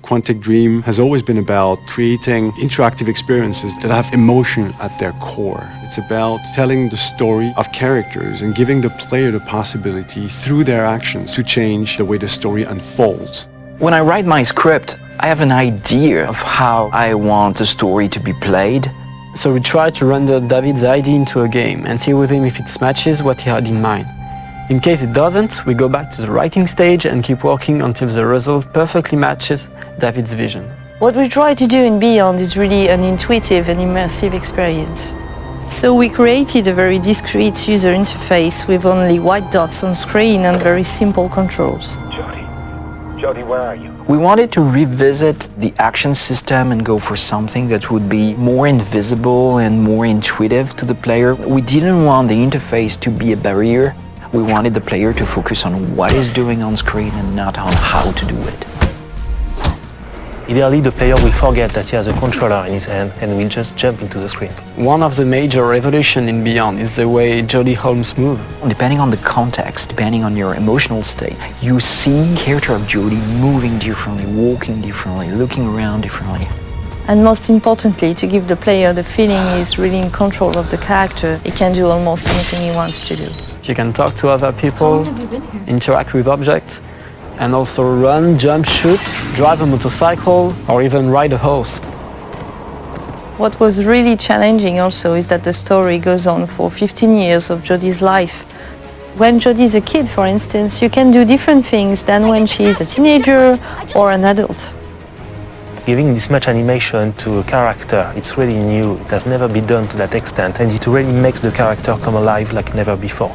Quantic Dream has always been about creating interactive experiences that have emotion at their core. It's about telling the story of characters and giving the player the possibility through their actions to change the way the story unfolds. When I write my script, I have an idea of how I want the story to be played. So we try to render David's idea into a game and see with him if it matches what he had in mind. In case it doesn't, we go back to the writing stage and keep working until the result perfectly matches David's vision. What we try to do in Beyond is really an intuitive and immersive experience. So we created a very discrete user interface with only white dots on screen and very simple controls. Jodie, where are you? We wanted to revisit the action system and go for something that would be more invisible and more intuitive to the player. We didn't want the interface to be a barrier. We wanted the player to focus on what he's doing on screen and not on how to do it. Ideally, the player will forget that he has a controller in his hand and will just jump into the screen. One of the major revolutions in Beyond is the way Jodie Holmes moves. Depending on the context, depending on your emotional state, you see the character of Jodie moving differently, walking differently, looking around differently. And most importantly, to give the player the feeling he's really in control of the character, he can do almost anything he wants to do. You can talk to other people, interact with objects, and also run, jump, shoot, drive a motorcycle, or even ride a horse. What was really challenging also is that the story goes on for 15 years of Jodie's life. When Jodie's a kid, for instance, you can do different things than when she's a teenager or an adult. Giving this much animation to a character, it's really new. It has never been done to that extent, and it really makes the character come alive like never before.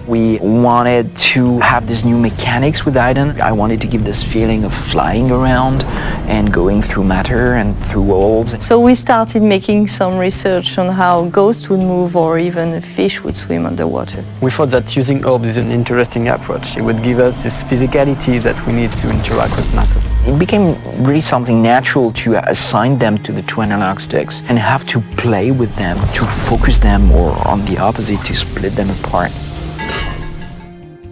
We wanted to have these new mechanics with Aiden. I wanted to give this feeling of flying around and going through matter and through walls. So we started making some research on how ghosts would move or even a fish would swim underwater. We thought that using orbs is an interesting approach. It would give us this physicality that we need to interact with matter. It became really something natural to assign them to the two analog sticks and have to play with them, to focus them, or on the opposite, to split them apart.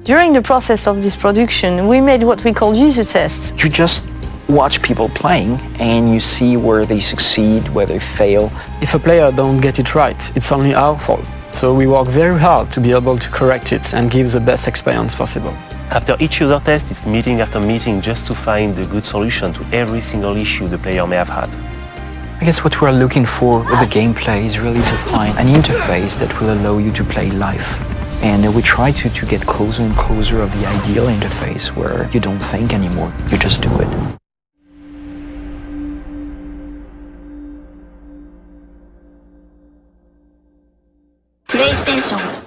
During the process of this production, we made what we call user tests. You just watch people playing and you see where they succeed, where they fail. If a player don't get it right, it's only our fault. So we work very hard to be able to correct it and give the best experience possible. After each user test, it's meeting after meeting just to find a good solution to every single issue the player may have had. I guess what we're looking for with the gameplay is really to find an interface that will allow you to play life. And we try to get closer and closer of the ideal interface where you don't think anymore, you just do it. PlayStation